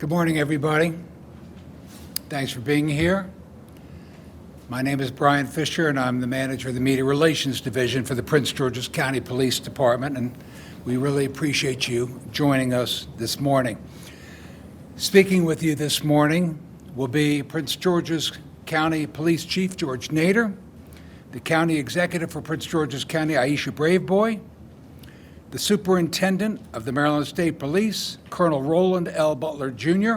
Good morning, everybody. Thanks for being here. My name is Brian Fisher, and I'm the manager of the Media Relations Division for the Prince George's County Police Department, and we really appreciate you joining us this morning. Speaking with you this morning will be Prince George's County Police Chief George Nader, the County Executive for Prince George's County, Aisha Braveboy, the Superintendent of the Maryland State Police, Colonel Roland L. Butler, Jr.,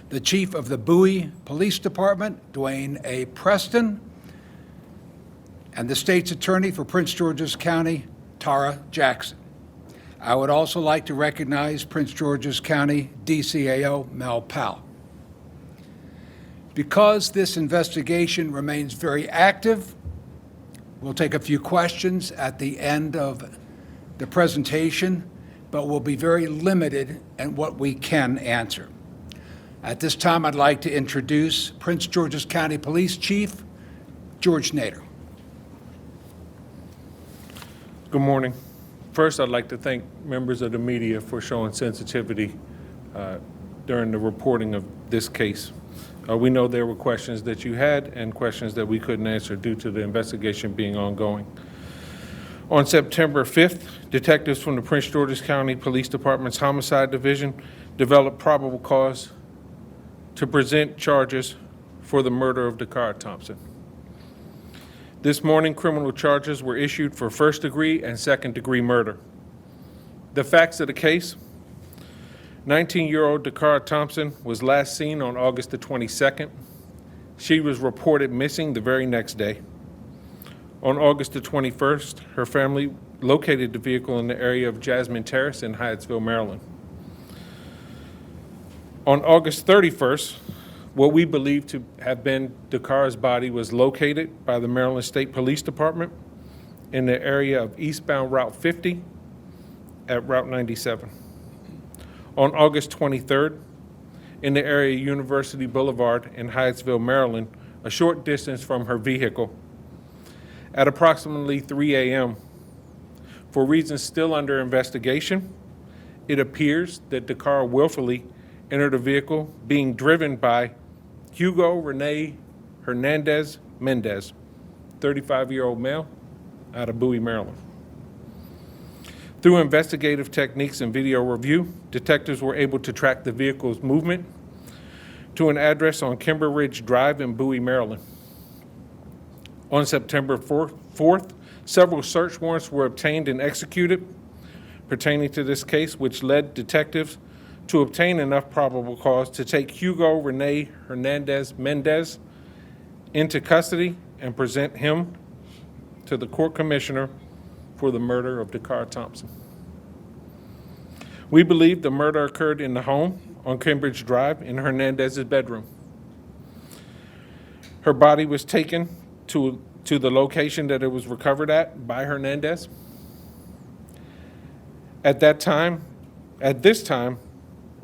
the Chief of the Bowie Police Department, Dwayne A. Preston, and the State's Attorney for Prince George's County, Tara Jackson. I would also like to recognize Prince George's County DCAO, Mel Powell. Because this investigation remains very active, we'll take a few questions at the end of the presentation, but we'll be very limited in what we can answer. At this time, I'd like to introduce Prince George's County Police Chief George Nader. Good morning. First, I'd like to thank members of the media for showing sensitivity during the reporting of this case. We know there were questions that you had and questions that we couldn't answer due to the investigation being ongoing. On September 5th, detectives from the Prince George's County Police Department's Homicide Division developed probable cause to present charges for the murder of Dacara Thompson. This morning, criminal charges were issued for first-degree and second-degree murder. The facts of the case: 19-year-old Dacara Thompson was last seen on August the 22nd. She was reported missing the very next day. On August the 21st, her family located the vehicle in the area of Jasmine Terrace in Hyattsville, Maryland. On August 31st, what we believe to have been Dakara's body was located by the Maryland State Police Department in the area of eastbound Route 50 at Route 97. On August 23rd, in the area of University Boulevard in Hyattsville, Maryland, a short distance from her vehicle, at approximately 3 a.m. For reasons still under investigation, it appears that Dacara willfully entered a vehicle being driven by Hugo Rene Hernandez Mendez, 35-year-old male out of Bowie, Maryland. Through investigative techniques and video review, detectives were able to track the vehicle's movement to an address on Kimber Ridge Drive in Bowie, Maryland. On September 4th, several search warrants were obtained and executed pertaining to this case, which led detectives to obtain enough probable cause to take Hugo Rene Hernandez Mendez into custody and present him to the court commissioner for the murder of Dacara Thompson. We believe the murder occurred in the home on Cambridge Drive in Hernandez's bedroom. Her body was taken to the location that it was recovered at by Hernandez. At this time,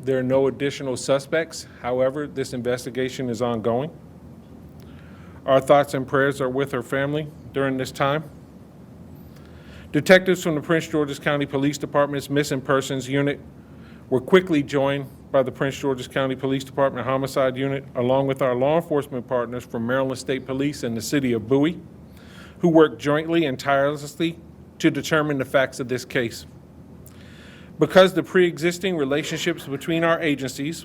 there are no additional suspects. However, this investigation is ongoing. Our thoughts and prayers are with her family during this time. Detectives from the Prince George's County Police Department's Missing Persons Unit were quickly joined by the Prince George's County Police Department Homicide Unit, along with our law enforcement partners from Maryland State Police and the City of Bowie, who worked jointly and tirelessly to determine the facts of this case. Because the pre-existing relationships between our agencies,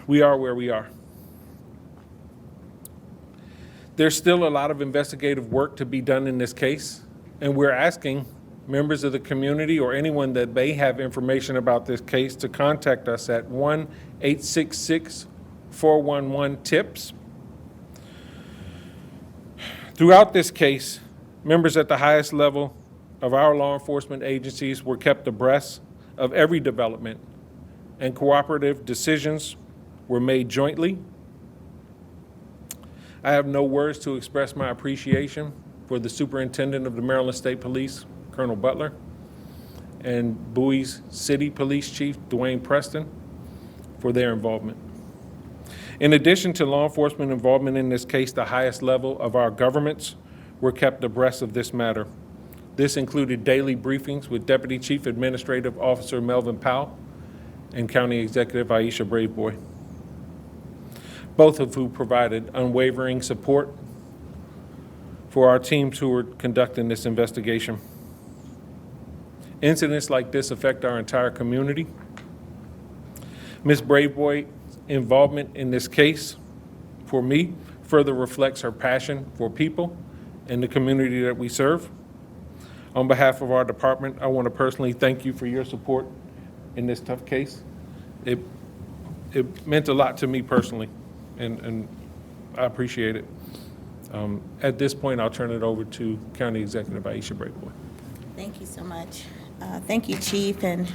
we are where we are. There's still a lot of investigative work to be done in this case, and we're asking members of the community or anyone that may have information about this case to contact us at 1-866-411-TIPS. Throughout this case, members at the highest level of our law enforcement agencies were kept abreast of every development, and cooperative decisions were made jointly. I have no words to express my appreciation for the Superintendent of the Maryland State Police, Colonel Butler, and Bowie's City Police Chief, Dwayne Preston, for their involvement. In addition to law enforcement involvement in this case, the highest level of our governments were kept abreast of this matter. This included daily briefings with Deputy Chief Administrative Officer Melvin Powell and County Executive Aisha Braveboy, both of who provided unwavering support for our teams who were conducting this investigation. Incidents like this affect our entire community. Ms. Braveboy's involvement in this case, for me, further reflects her passion for people and the community that we serve. On behalf of our department, I want to personally thank you for your support in this tough case. It meant a lot to me personally, and I appreciate it. At this point, I'll turn it over to County Executive Aisha Braveboy. Thank you so much. Thank you, Chief, and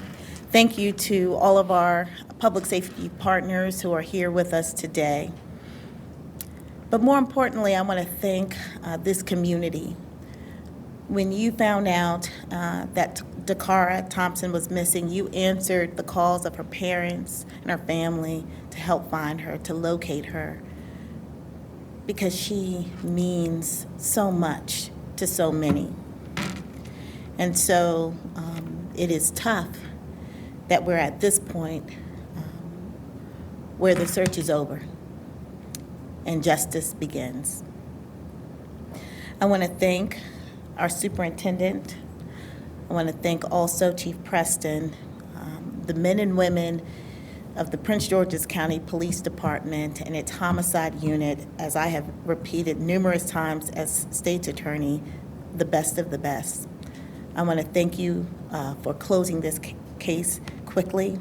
thank you to all of our public safety partners who are here with us today. But more importantly, I want to thank this community. When you found out that Dacara Thompson was missing, you answered the calls of her parents and her family to help find her, to locate her, because she means so much to so many. And so it is tough that we're at this point where the search is over and justice begins. I want to thank our superintendent. I want to thank also Chief Preston, the men and women of the Prince George's County Police Department and its homicide unit, as I have repeated numerous times as state's attorney, the best of the best. I want to thank you for closing this case quickly.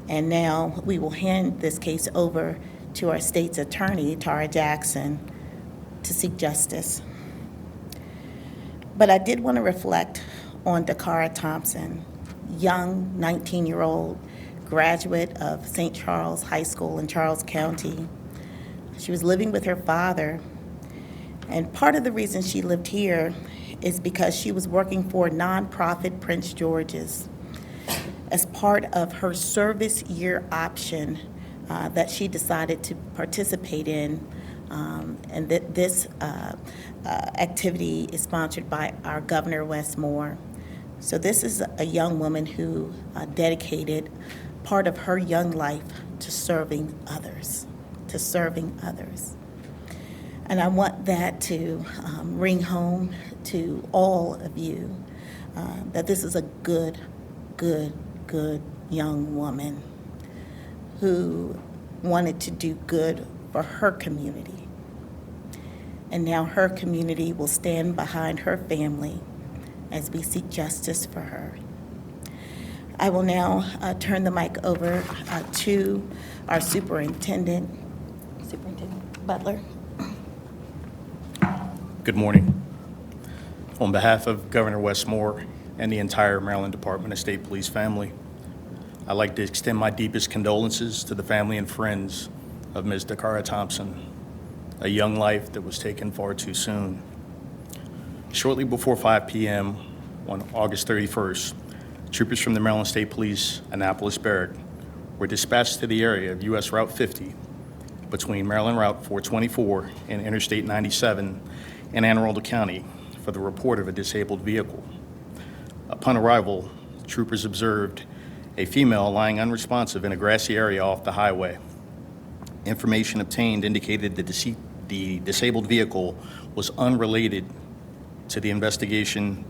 And now we will hand this case over to our state's attorney, Tara Jackson, to seek justice. But I did want to reflect on Dacara Thompson, young 19-year-old graduate of St. Charles High School in Charles County. She was living with her father, and part of the reason she lived here is because she was working for nonprofit Prince George's as part of her service year option that she decided to participate in, and that this activity is sponsored by our Governor Wes Moore. So this is a young woman who dedicated part of her young life to serving others, And I want that to ring home to all of you, that this is a good young woman who wanted to do good for her community. And now her community will stand behind her family as we seek justice for her. I will now turn the mic over to our Superintendent Butler. Good morning. On behalf of Governor Wes Moore and the entire Maryland Department of State Police family, I'd like to extend my deepest condolences to the family and friends of Ms. Dacara Thompson, a young life that was taken far too soon. Shortly before 5 p.m. on August 31st, troopers from the Maryland State Police Annapolis Barrack were dispatched to the area of U.S. Route 50 between Maryland Route 424 and Interstate 97 in Anne Arundel County for the report of a disabled vehicle. Upon arrival, troopers observed a female lying unresponsive in a grassy area off the highway. Information obtained indicated that the disabled vehicle was unrelated to the investigation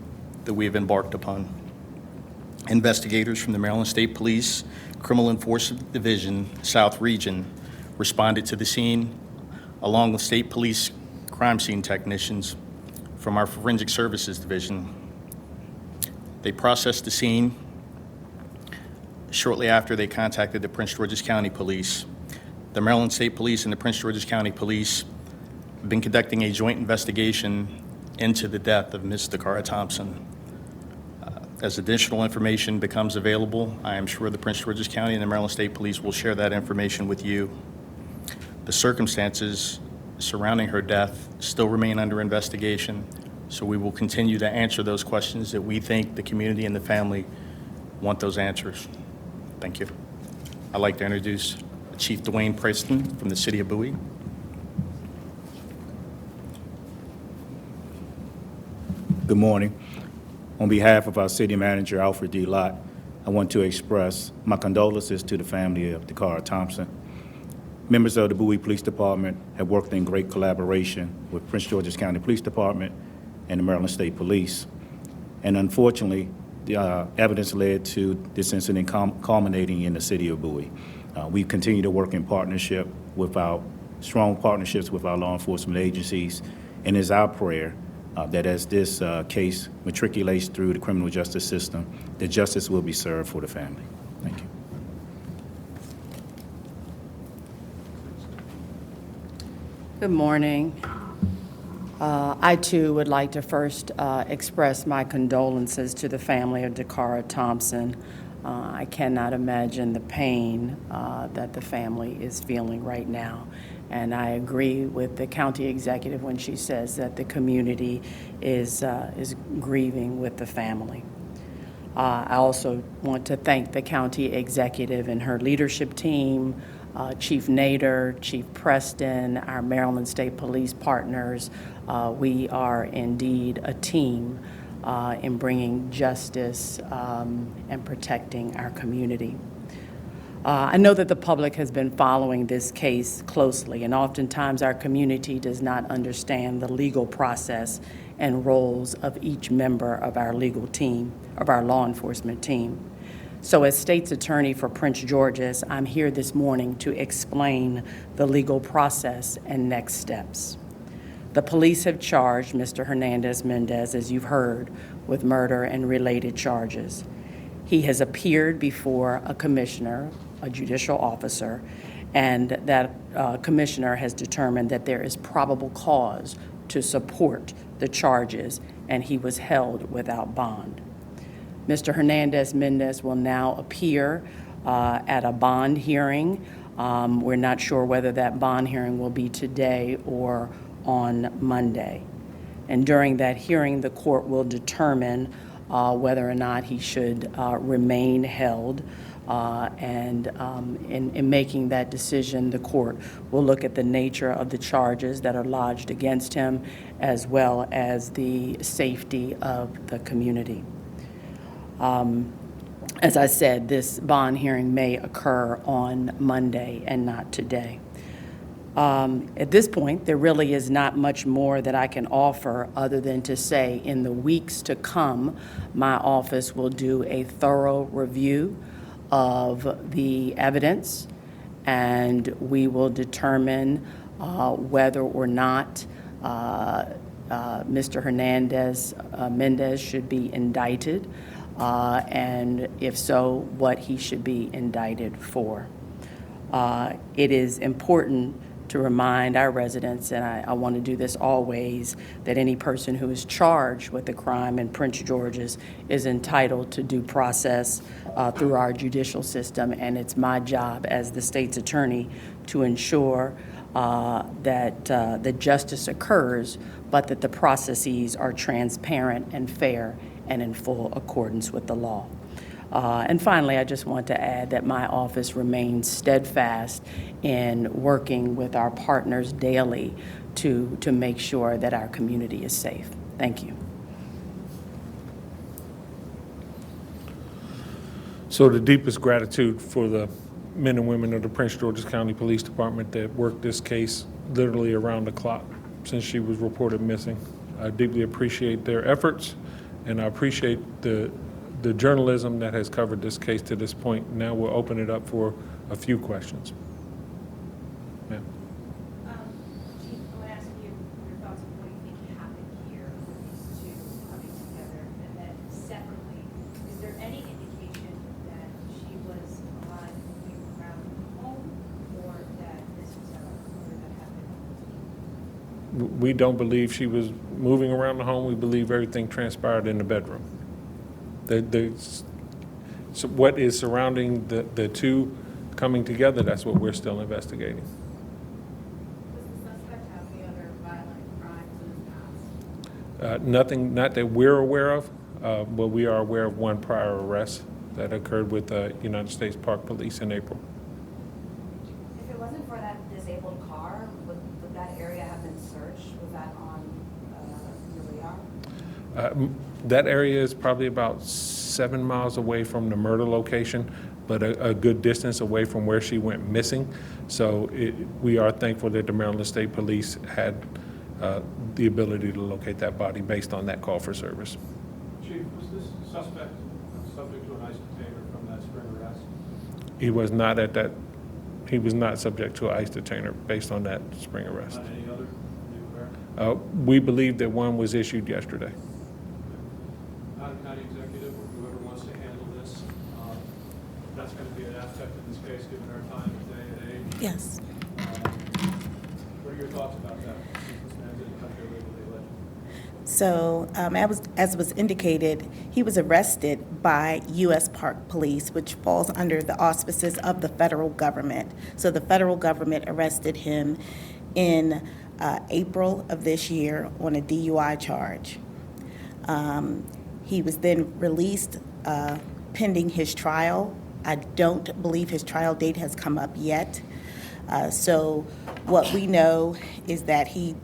that we have embarked upon. Investigators from the Maryland State Police Criminal Enforcement Division South Region responded to the scene along with State Police crime scene technicians from our Forensic Services Division. They processed the scene. Shortly after, they contacted the Prince George's County Police. The Maryland State Police and the Prince George's County Police have been conducting a joint investigation into the death of Ms. Dacara Thompson. As additional information becomes available, I am sure the Prince George's County and the Maryland State Police will share that information with you. The circumstances surrounding her death still remain under investigation, so we will continue to answer those questions that we think the community and the family want those answers. Thank you. I'd like to introduce Chief Dwayne Preston from the City of Bowie. Good morning. On behalf of our city manager, Alfred D. Lott, I want to express my condolences to the family of Dacara Thompson. Members of the Bowie Police Department have worked in great collaboration with Prince George's County Police Department and the Maryland State Police. And unfortunately, the evidence led to this incident culminating in the city of Bowie. We continue to work in partnership with our strong partnerships with our law enforcement agencies, and it's our prayer that as this case matriculates through the criminal justice system, that justice will be served for the family. Thank you. Good morning. I too would like to first express my condolences to the family of Dacara Thompson. I cannot imagine the pain that the family is feeling right now. And I agree with the county executive when she says that the community is grieving with the family. I also want to thank the county executive and her leadership team, Chief Nader, Chief Preston, our Maryland State Police partners. We are indeed a team in bringing justice and protecting our community. I know that the public has been following this case closely, and oftentimes our community does not understand the legal process and roles of each member of our legal team, of our law enforcement team. So as State's Attorney for Prince George's, I'm here this morning to explain the legal process and next steps. The police have charged Mr. Hernandez-Mendez, as you've heard, with murder and related charges. He has appeared before a commissioner, a judicial officer, and that commissioner has determined that there is probable cause to support the charges, and he was held without bond. Mr. Hernandez-Mendez will now appear at a bond hearing. We're not sure whether that bond hearing will be today or on Monday. And during that hearing, the court will determine whether or not he should remain held. In making that decision, the court will look at the nature of the charges that are lodged against him, as well as the safety of the community. As I said, this bond hearing may occur on Monday and not today. At this point, there really is not much more that I can offer other than to say in the weeks to come, my office will do a thorough review of the evidence, and we will determine whether or not Mr. Hernandez-Mendez should be indicted, and if so, what he should be indicted for. It is important to remind our residents, and I want to do this always, that any person who is charged with a crime in Prince George's is entitled to due process through our judicial system, and it's my job as the state's attorney to ensure that the justice occurs, but that the processes are transparent and fair and in full accordance with the law. And finally, I just want to add that my office remains steadfast in working with our partners daily to make sure that our community is safe. Thank you. So the deepest gratitude for the men and women of the Prince George's County Police Department that worked this case literally around the clock since she was reported missing. I deeply appreciate their efforts, and I appreciate the journalism that has covered this case to this point. Now we'll open it up for a few questions. Ma'am. Chief, I want to ask you your thoughts on what you think happened here with these two coming together, and then separately, is there any indication that she was alive moving around the home, or that this was a murder that happened? We don't believe she was moving around the home. We believe everything transpired in the bedroom. So what is surrounding the two coming together, that's what we're still investigating. Does the suspect have any other violent crimes in his past? Nothing, not that we're aware of, but we are aware of one prior arrest that occurred with United States Park Police in April. If it wasn't for that disabled car, would that area have been searched? Was that on your radar? That area is probably about 7 miles away from the murder location, but a good distance away from where she went missing. So we are thankful that the Maryland State Police had the ability to locate that body based on that call for service. Chief, was this suspect subject to an ICE detainer from that spring arrest? He was not at that, he was not subject to an ICE detainer based on that spring arrest. Not any other? Are you aware? We believe that one was issued yesterday. County executive or whoever wants to handle this, that's going to be an aspect of this case given our time of day and age. Yes. What are your thoughts about that? This man's in the country illegally alleged. So, as was indicated, he was arrested by U.S. Park Police, which falls under the auspices of the federal government. So the federal government arrested him in April of this year on a DUI charge. He was then released pending his trial. I don't believe his trial date has come up yet. So what we know is that he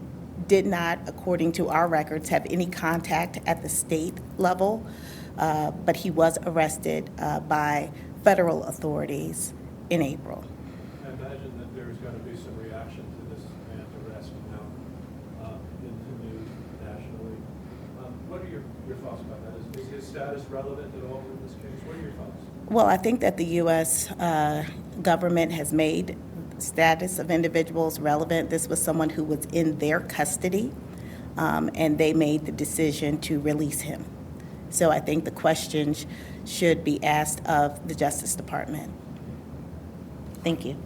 did not, according to our records, have any contact at the state level, but he was arrested by federal authorities in April. I imagine that there's going to be some reaction to this man's arrest now in the news nationally. What are your thoughts about that? Is his status relevant at all in this case? What are your thoughts? Well, I think that the U.S. Government has made status of individuals relevant. This was someone who was in their custody, and they made the decision to release him. So I think the questions should be asked of the Justice Department. Thank you.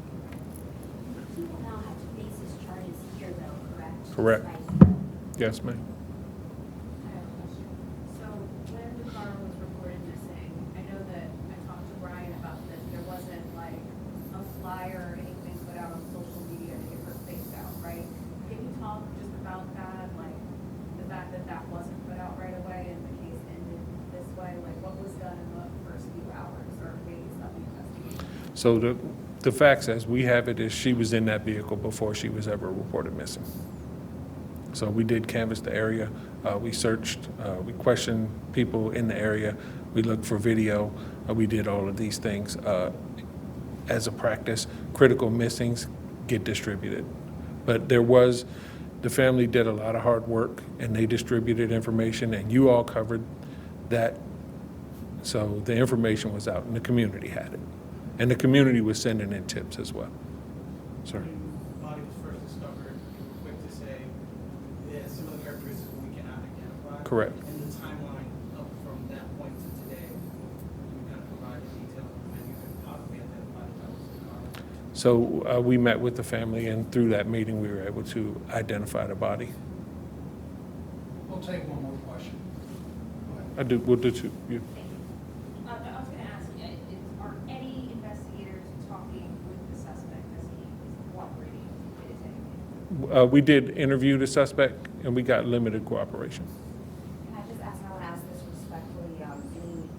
He will now have to face his charges here, though, correct? Correct. Right. Yes, ma'am. I have a question. So when Dacara was reported missing, I know that I talked to Brian about this. There wasn't like a flyer or anything put out on social media to get her face out, right? Can you talk just about that, like the fact that that wasn't put out right away and the case ended this way? Like what was done in the first few hours or days of the investigation? So the facts as we have it is she was in that vehicle before she was ever reported missing. So we did canvass the area, we searched, we questioned people in the area, we looked for video, we did all of these things. As a practice, critical missings get distributed. But the family did a lot of hard work and they distributed information and you all covered that. So the information was out and the community had it. And the community was sending in tips as well. Sir. When the body was first discovered, you were quick to say there's some of the characteristics we cannot identify. Correct. And the timeline up from that point to today, you kind of provide the detail and you can possibly identify the type of car. So we met with the family and through that meeting, we were able to identify the body. We'll take one more question. We'll do two. You. I was going to ask, are any investigators talking with the suspect as he is cooperating? Is anything? We did interview the suspect and we got limited cooperation. Can I just ask, I want to ask this respectfully, any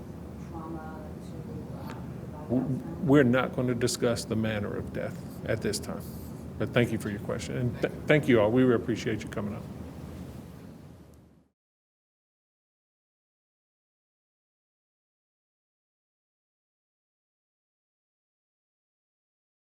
trauma to the body? We're not going to discuss the manner of death at this time. But thank you for your question. And thank you all. We really appreciate you coming up.